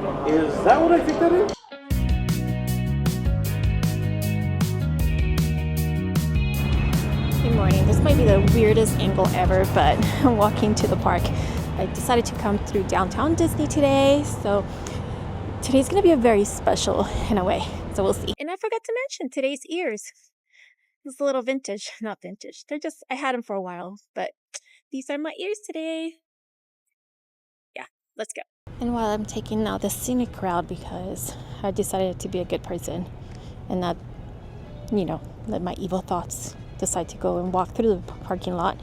Is that what I think that is? Good morning. This might be the weirdest angle ever, but I'm walking to the park. I decided to come through downtown Disney today, so today's gonna be a very special in a way, so we'll see. And I forgot to mention today's ears. It's a little vintage, not vintage. They're just, I had them for a while, but these are my ears today. Yeah, let's go. And while I'm taking now the scenic route because I decided to be a good person and not, let my evil thoughts decide to go and walk through the parking lot.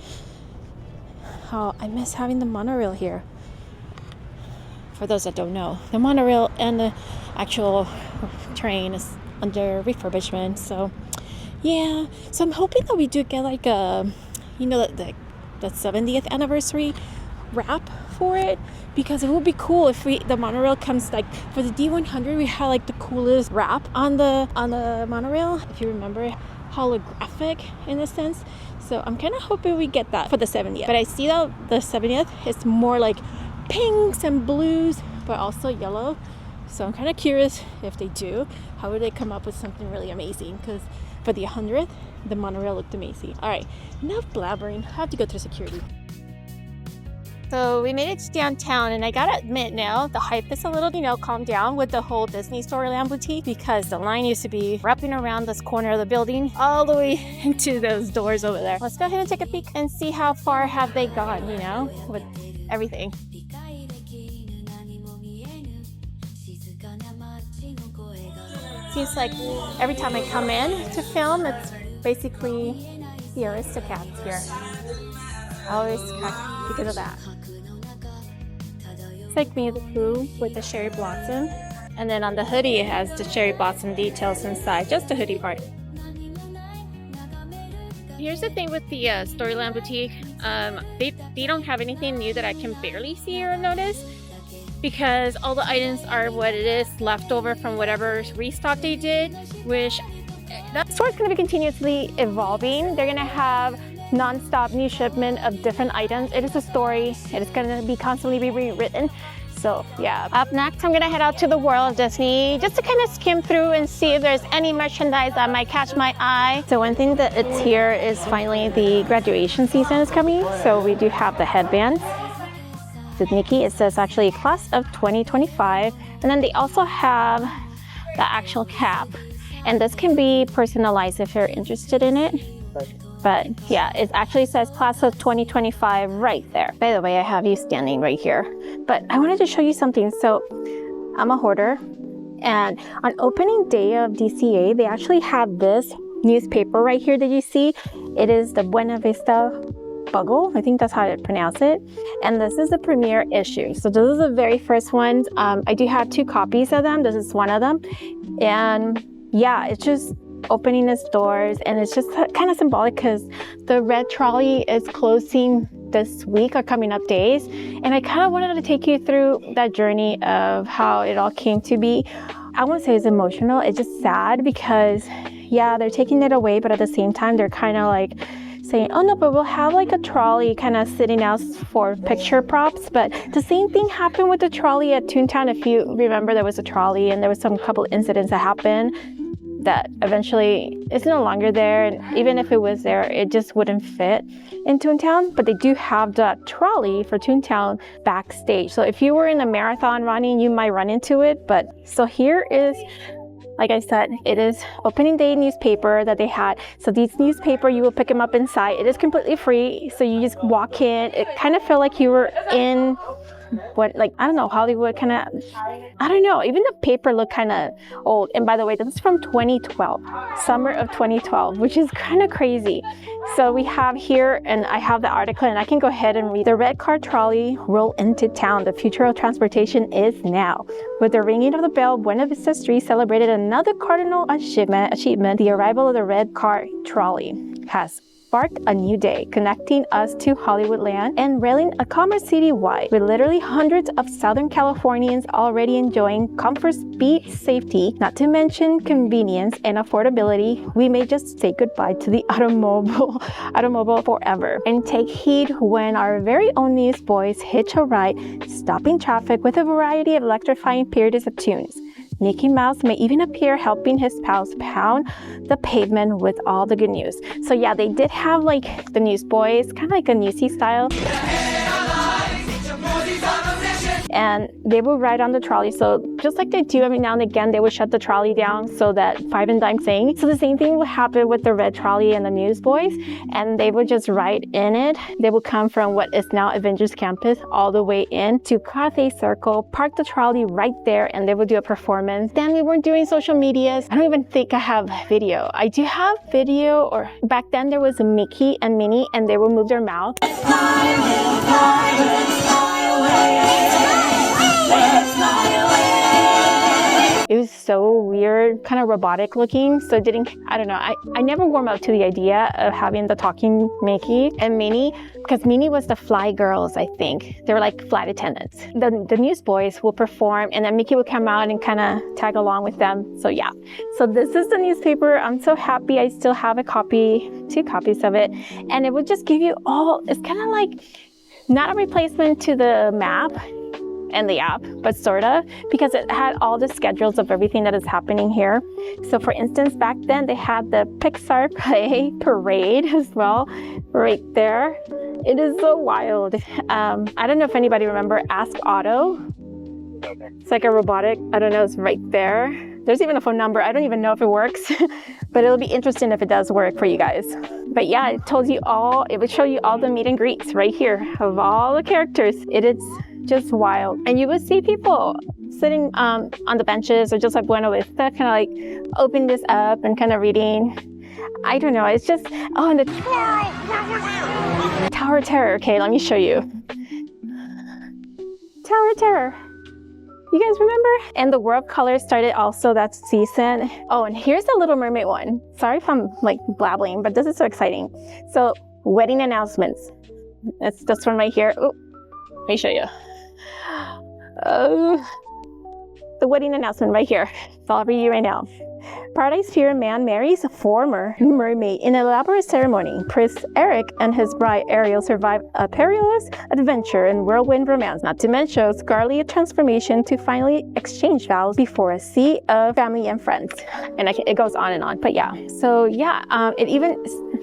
Oh, I miss having the monorail here. For those that don't know, the monorail and the actual train is under refurbishment. So, yeah. So I'm hoping that we do get like a, the 70th anniversary wrap for it, because it would be cool if the monorail comes like for the D100. We had like the coolest wrap on the monorail, if you remember, holographic in a sense. So I'm kind of hoping we get that for the 70th. But I see that the 70th is more like pinks and blues, but also yellow. So I'm kind of curious if they do, how would they come up with something really amazing? Because for the 100th, the monorail looked amazing. All right, enough blabbering. I have to go through security. So we made it to downtown, and I gotta admit now, the hype is a little, calmed down with the whole Disney Storyland boutique, because the line used to be wrapping around this corner of the building all the way into those doors over there. Let's go ahead and take a peek and see how far have they gone, with everything. Seems like every time I come in to film, it's basically the Aristocats here. I always cut because of that. It's like Winnie the Pooh with the cherry blossom. And then on the hoodie, it has the cherry blossom details inside, just the hoodie part. Here's the thing with the Storyland Boutique. They don't have anything new that I can barely see or notice, because all the items are what it is, left over from whatever restock they did, which that store's going to be continuously evolving. They're going to have non-stop new shipment of different items. It is a story. It is going to be constantly be rewritten. So yeah. Up next, I'm going to head out to the World of Disney just to kind of skim through and see if there's any merchandise that might catch my eye. So one thing that it's here is finally the graduation season is coming. So we do have the headbands. With Mickey, it says actually class of 2025. And then they also have the actual cap. And this can be personalized if you're interested in it. But yeah, it actually says class of 2025 right there. By the way, I have you standing right here. But I wanted to show you something. So I'm a hoarder. And on opening day of DCA, they actually had this newspaper right here that you see. It is the Buena Vista Bugle. I think that's how to pronounce it. And this is the premiere issue. So this is the very first one. I do have 2 copies of them. This is one of them. And yeah, it's just opening its doors, and it's just kind of symbolic because the Red Trolley is closing this week or coming up days. And I kind of wanted to take you through that journey of how it all came to be. I won't say it's emotional. It's just sad because, yeah, they're taking it away, but at the same time, they're kind of like saying, oh no, but we'll have like a trolley kind of sitting out for picture props. But the same thing happened with the trolley at Toontown. If you remember, there was a trolley and there was some couple incidents that happened that eventually it's no longer there. And even if it was there, it just wouldn't fit in Toontown. But they do have that trolley for Toontown backstage. So if you were in a marathon running, you might run into it. But so here is, like I said, it is opening day newspaper that they had. So these newspaper, you will pick them up inside. It is completely free. So you just walk in. It kind of felt like you were in I don't know, Hollywood kind of, I don't know. Even the paper looked kind of old. And by the way, this is from 2012, summer of 2012, which is kind of crazy. So we have here, and I have the article, and I can go ahead and read. The Red Car Trolley roll into town. The future of transportation is now. With the ringing of the bell, Buena Vista Street celebrated another cardinal achievement. The arrival of the Red Car Trolley has sparked a new day, connecting us to Hollywoodland and railing a commerce city-wide, with literally hundreds of Southern Californians already enjoying comfort, speed, safety, not to mention convenience and affordability. We may just say goodbye to the automobile forever and take heed when our very own newsboys hitch a ride, stopping traffic with a variety of electrifying parodies of tunes. Mickey Mouse may even appear helping his pals pound the pavement with all the good news. So yeah, they did have like the newsboys, kind of like a newsy style. And they would ride on the trolley. So just like they do every now and again, they would shut the trolley down so that Five and Dime sang. So the same thing would happen with the Red Trolley and the Newsboys, and they would just ride in it. They would come from what is now Avengers Campus all the way in to Cathay Circle, park the trolley right there, and they would do a performance. Then we weren't doing social medias. I don't even think I have video. I do have video, or back then there was a Mickey and Minnie, and they would move their mouth. It was so weird, kind of robotic looking, so it didn't, I don't know, I never warmed up to the idea of having the talking Mickey and Minnie, because Minnie was the fly girls, I think. They were like flight attendants. The newsboys will perform, and then Mickey would come out and kind of tag along with them. So yeah, so this is the newspaper. I'm so happy I still have a copy, 2 copies of it, and it would just give you all, it's kind of like, not a replacement to the map and the app, but sorta, because it had all the schedules of everything that is happening here. So for instance, back then they had the Pixar Play Parade as well, right there. It is so wild. I don't know if anybody remember Ask Otto. It's like a robotic, I don't know, it's right there. There's even a phone number. I don't even know if it works, but it'll be interesting if it does work for you guys. But yeah, it told you all, it would show you all the meet and greets right here of all the characters. It is just wild. And you would see people sitting on the benches or just like Buena Vista, kind of like open this up and kind of reading. I don't know, it's just, oh, and the Tower of Terror. Okay, let me show you. Tower of Terror. You guys remember? And the World of Color started also that season. Oh, and here's the Little Mermaid one. Sorry if I'm like blabbling, but this is so exciting. So, wedding announcements. It's this one right here. Oh, let me show you. The wedding announcement right here. It's all over you right now. Paradise Pier man marries a former mermaid in an elaborate ceremony. Prince Eric and his bride Ariel survive a perilous adventure and whirlwind romance, not to mention Scarlett's transformation to finally exchange vows before a sea of family and friends. And it goes on and on, but yeah. So yeah, it even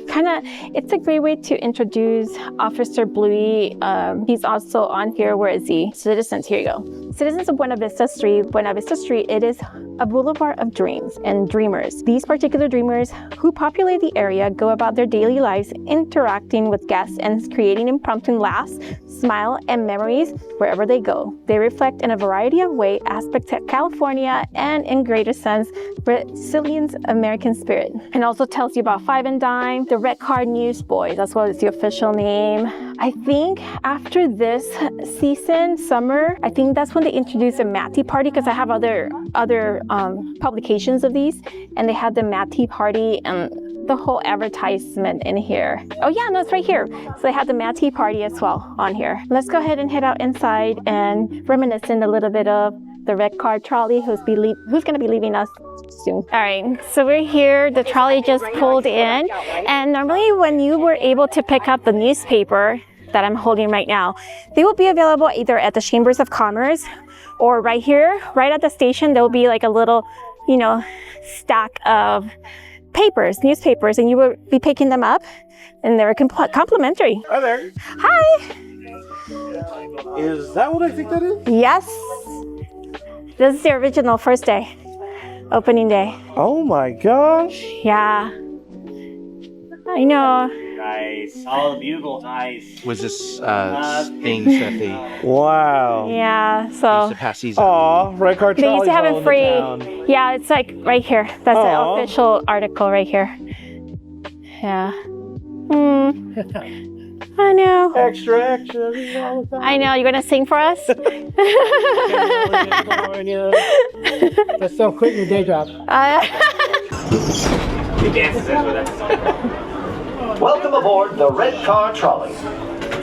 kind of, it's a great way to introduce Officer Bluey. He's also on here. Where is he? Citizens, here you go. Citizens of Buena Vista Street. Buena Vista Street, it is a boulevard of dreams and dreamers. These particular dreamers who populate the area go about their daily lives interacting with guests and creating impromptu laughs, smile, and memories wherever they go. They reflect in a variety of ways aspects of California and, in greater sense, Brazilian's American spirit. And also tells you about Five and Dime, the Red Car Newsboys, that's what is the official name. I think after this season, summer, I think that's when they introduced a Matty Party, because I have other publications of these, and they had the Matty Party and the whole advertisement in here. Oh yeah, no, it's right here. So they had the Matty Party as well on here. Let's go ahead and head out inside and reminiscent a little bit of the Red Car Trolley, who's going to be leaving us soon. All right, so we're here. The trolley just pulled in, and normally when you were able to pick up the newspaper that I'm holding right now, they will be available either at the Chambers of Commerce or right here, right at the station. There will be like a little, you know, stack of newspapers, and you will be picking them up, and they're complimentary. Hi there. Hi. Is that what I think that is? Yes. This is the original first day, opening day. Oh my gosh. Yeah. I know. Nice. All the bugle. Nice. Was this things that they Wow. Yeah, used so to pass these Aw, Red Car Trolley. they used to have it free. Yeah, it's like right here. That's Aw. the official article right here. Yeah. I know. Extra. I know. You're gonna sing for us? Let's still quit your day job. He dances with us. Welcome aboard the Red Car Trolley.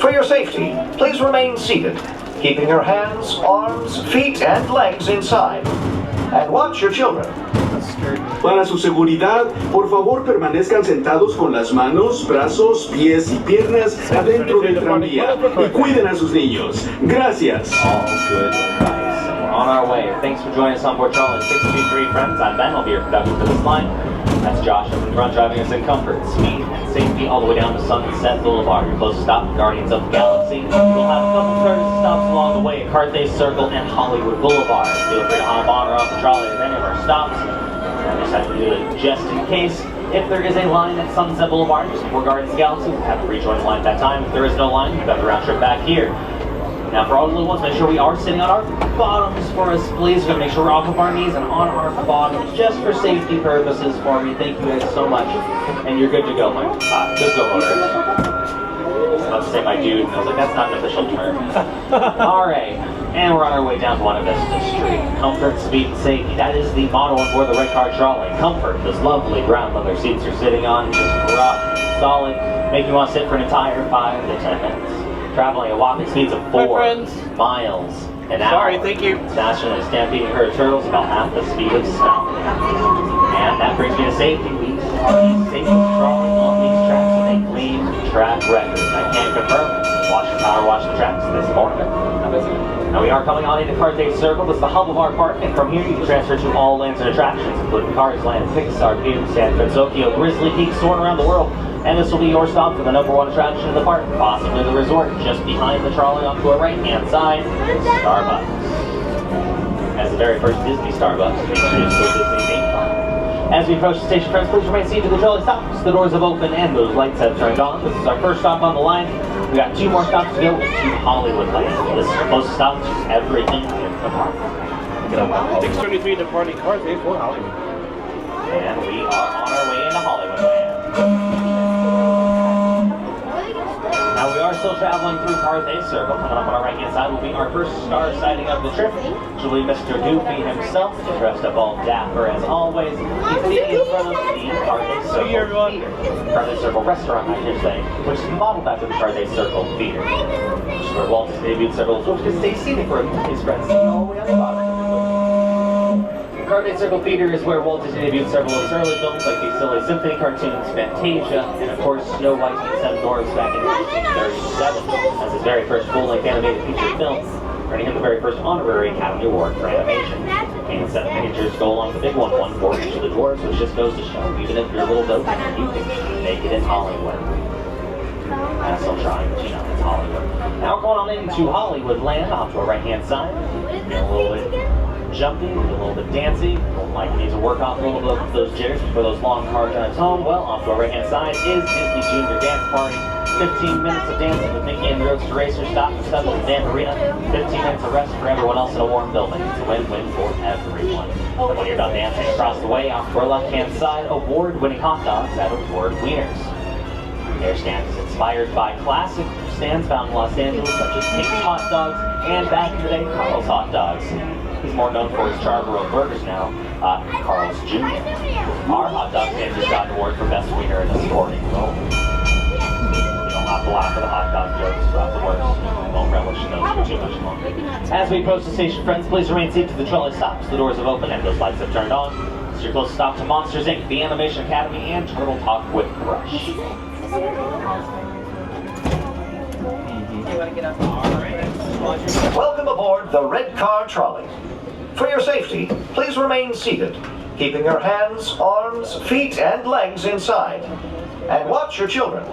For your safety, please remain seated, keeping your hands, arms, feet, and legs inside. And watch your children. Para su seguridad, por favor permanezcan sentados con las manos, brazos, pies y piernas adentro del tranvía y cuiden a sus niños. Gracias. All good advice. And we're on our way. Thanks for joining us on board Trolley 623, friends. I'm Ben. I'll be your conductor for this line. That's Josh up in front, driving us in comfort, speed, and safety all the way down to Sunset Boulevard. Your closest stop, Guardians of the Galaxy. We'll have a couple courtesy stops along the way at Carthay Circle and Hollywood Boulevard. Feel free to hop on or off the trolley at any of our stops. I just have to do it just in case. If there is a line at Sunset Boulevard, just before Guardians of the Galaxy, we'll have to rejoin the line at that time. If there is no line, we've got the round trip back here. Now, for all the little ones, make sure we are sitting on our bottoms for us, please. We're going to make sure we're off of our knees and on our bottoms, just for safety purposes for me. Thank you guys so much. And you're good to go, Mike. Good go, voters. I was about to say my dude, and I was like, that's not an official term. All right, and we're on our way down to Buena Vista Street. Comfort, speed, and safety. That is the motto on board the Red Car Trolley. Comfort, those lovely brown leather seats you're sitting on, just rough, solid, make you want to sit for an entire 5 to 10 minutes. Traveling at whopping speeds of 4 miles an hour. Sorry, thank you. Smashing and stampeding herd of turtles about half the speed of sound. And that brings me to safety. We are safely crawling on these tracks with a clean track record. I can confirm. Watch the power wash the tracks this morning. Now we are coming on into Carthay Circle. This is the hub of our park, and from here you can transfer to all lands and attractions, including Cars Land, Pixar, Pier, San Francisco, Grizzly Peak, soaring around the world. And this will be your stop for the #1 attraction of the park, possibly the resort, just behind the trolley off to our right-hand side, Starbucks. As the very first Disney Starbucks, introduced to a Disney theme park. As we approach the station, friends, please remain seated till the trolley stops. The doors have opened and those lights have turned on. This is our first stop on the line. We got 2 more stops to go to Hollywood Land. This is our closest stop to everything in the park. 623 departing Carthay for Hollywood. And we are on our way into Hollywood Land. Now we are still traveling through Carthay Circle. Coming up on our right-hand side will be our first star sighting of the trip, which will be Mr. Goofy himself, dressed up all dapper as always. He's sitting in front of the Carthay Circle Theater. Carthay Circle Restaurant, I should say, which is modeled after the Carthay Circle Theater, which is where Walt Disney debuted several films. Just stay seated for his friends all the way on the bottom. Carthay Circle Theater is where Walt Disney debuted several of his early films like the Silly Symphony cartoons, Fantasia, and of course Snow White and the 7 Dwarfs back in 1937 as his very first full-length animated feature film, earning him the very first honorary Academy Award for animation. And 7 miniatures go along the big one for each of the dwarves, which just goes to show, even if you're a little dope, you can make it in Hollywood. I'm still trying, but you know, it's Hollywood. Now we're going on into Hollywood Land, off to our right-hand side. Get a little bit jumpy, a little bit dancy. Mike needs to work off a little bit of those jitters before those long car drives home. Well, off to our right-hand side is Disney Junior Dance Party. 15 minutes of dancing with Mickey and the Roadster Racer, stop and settle at the Dance Arena. 15 minutes of rest for everyone else in a warm building. It's a win-win for everyone. And when you're done dancing across the way, off to our left-hand side, award-winning hot dogs at Award Wieners. Their stand is inspired by classic stands found in Los Angeles, such as Pink's Hot Dogs and back in the day, Carl's Hot Dogs. He's more known for his Charborough burgers now, Carl's Jr. Our hot dog stand just got an award for best wiener in a supporting role. You don't have to laugh at the hot dog jokes throughout the worst. Won't relish in those for too much longer. As we approach the station, friends, please remain seated till the trolley stops. The doors have opened and those lights have turned on. This is your closest stop to Monsters Inc., the Animation Academy, and Turtle Talk with Crush. Welcome aboard the Red Car Trolley. For your safety, please remain seated, keeping your hands, arms, feet, and legs inside. And watch your children.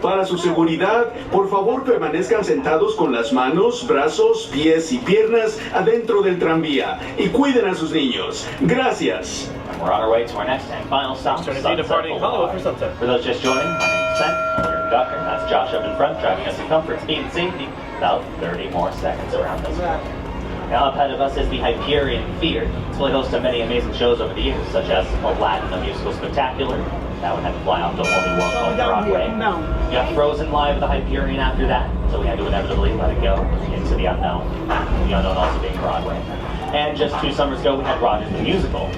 Para su seguridad, por favor permanezcan sentados con las manos, brazos, pies y piernas adentro del tranvía y cuiden a sus niños. Gracias. We're on our way to our next and final stop, Sunset departing Hollywood for Sunset. For those just joining, my name's Seth. I'm your conductor. That's Josh up in front, driving us in comfort, speed, and safety. About 30 more seconds around this point. Now up ahead of us is the Hyperion Theater. It's really hosted to many amazing shows over the years, such as Aladdin, the musical spectacular. That one had to fly out to only one on Broadway. You got Frozen live at the Hyperion after that, so we had to inevitably let it go into the unknown. The unknown also being Broadway. And just 2 summers ago, we had Rogers the Musical.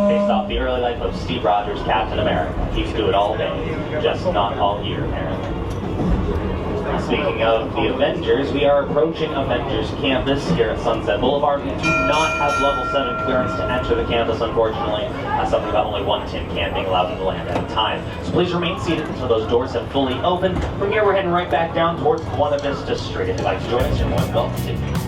Based off the the early life of Steve Rogers, Captain America. He could do it all day, just not all year, apparently. Speaking of the Avengers, we are approaching Avengers Campus here at Sunset Boulevard. We do not have level 7 clearance to enter the campus, unfortunately. That's something about only one tin can being allowed in the land at a time. So please remain seated until those doors have fully opened. From here, we're heading right back down towards Buena Vista Street. If you'd like to join us, you're more than welcome to.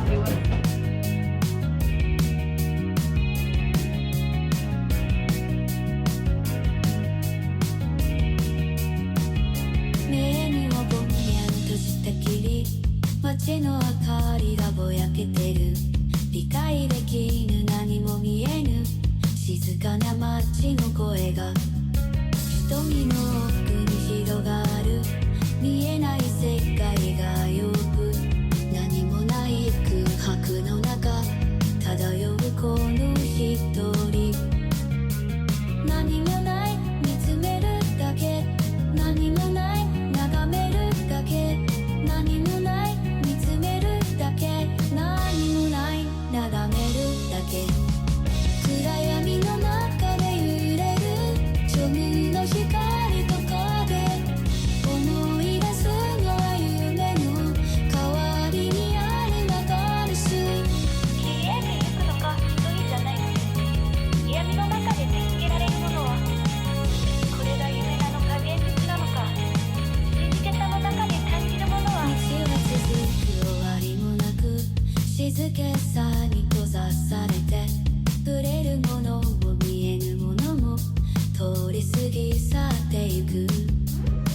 街の明かりがぼやけてる理解できぬ何も見えぬ静かな街の声が瞳の奥に広がる見えない世界がよく何もない空白の中漂うこの一人何もない見つめるだけ何もない眺めるだけ何もない何もない眺めるだけ暗闇の中で揺れる庶民の光とかで思い出すのは夢の代わりにあるマガルス消えてゆくのか一人じゃない闇の中で見つけられるものはこれが夢なのか現実なのか見つけたの中で感じるものは道は続く終わりもなく静けさに閉ざされて触れるものも見えぬものも通り過ぎ去ってゆく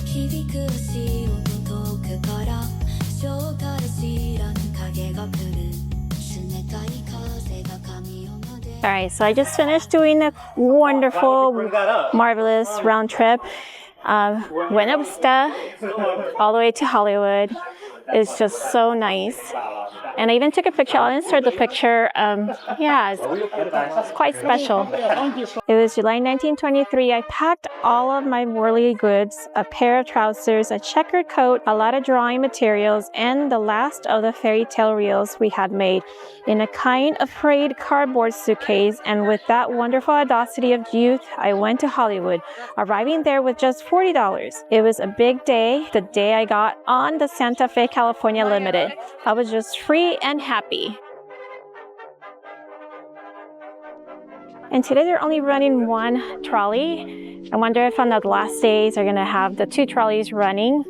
響く足音遠くから正体知らぬ影が来る冷たい風が髪をまで Alright, so I just finished doing a wonderful, marvelous round trip. Buena Vista all the way to Hollywood. It's just so nice. And I even took a picture. I'll insert the picture. Yeah, it's quite special. It was July 1923. I packed all of my worldly goods, a pair of trousers, a checkered coat, a lot of drawing materials, and the last of the fairy tale reels we had made in a kind of frayed cardboard suitcase. And with that wonderful audacity of youth, I went to Hollywood, arriving there with just $40. It was a big day, the day I got on the Santa Fe, California Limited. I was just free and happy. And today they're only running one trolley. I wonder if on the last days they're gonna have the 2 trolleys running.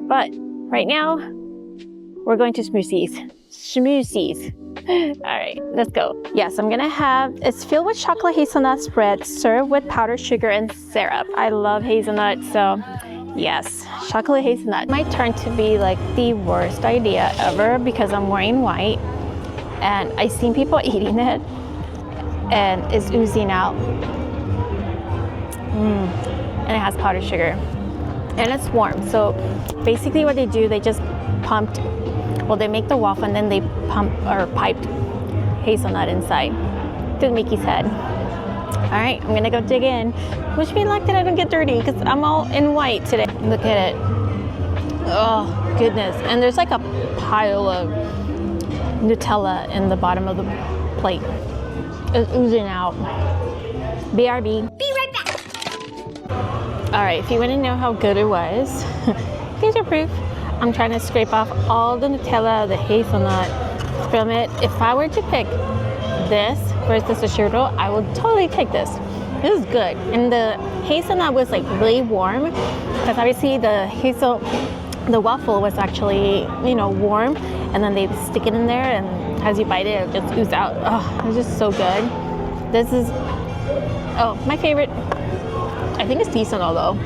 But right now, we're going to Smoothies. All right, let's go. Yes, I'm gonna have, it's filled with chocolate hazelnut spread served with powdered sugar and syrup. I love hazelnut, so yes, chocolate hazelnut. Might turn to be like the worst idea ever because I'm wearing white and I've seen people eating it and it's oozing out. And it has powdered sugar and it's warm. So basically what they do, they just pumped, well, they make the waffle and then they pump or piped hazelnut inside to Mickey's head. All right, I'm gonna go dig in. Wish me luck that I don't get dirty because I'm all in white today. Look at it. Oh, goodness. And there's like a pile of Nutella in the bottom of the plate. It's oozing out. BRB. Be right back. All right, if you want to know how good it was, here's your proof. I'm trying to scrape off all the Nutella, the hazelnut from it. If I were to pick this versus the churro, I would totally take this. This is good. And the hazelnut was like really warm because obviously the waffle was actually, you know, warm, and then they stick it in there and as you bite it, it just oozes out. Oh, it's just so good. This is, oh, my favorite. I think it's decent although.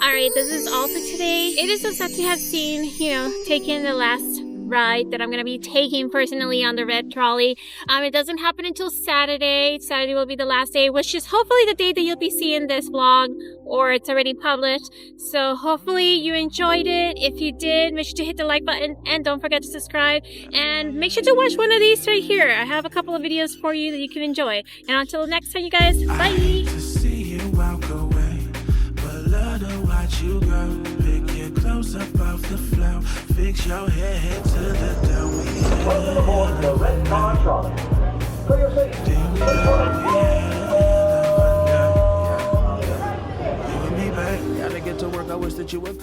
Alright, this is all for today. It is so sad to have seen, you know, taking the last ride that I'm going to be taking personally on the Red Trolley. It doesn't happen until Saturday. Saturday will be the last day, which is hopefully the day that you'll be seeing this vlog, or it's already published. So hopefully you enjoyed it. If you did, make sure to hit the like button and don't forget to subscribe. And make sure to watch one of these right here. I have a couple of videos for you that you can enjoy. And until next time, you guys, bye! You go, pick your clothes up off the floor, fix your head to the down. Welcome aboard the Red Car Trolley. For your safety, get to work, I wish that you would come.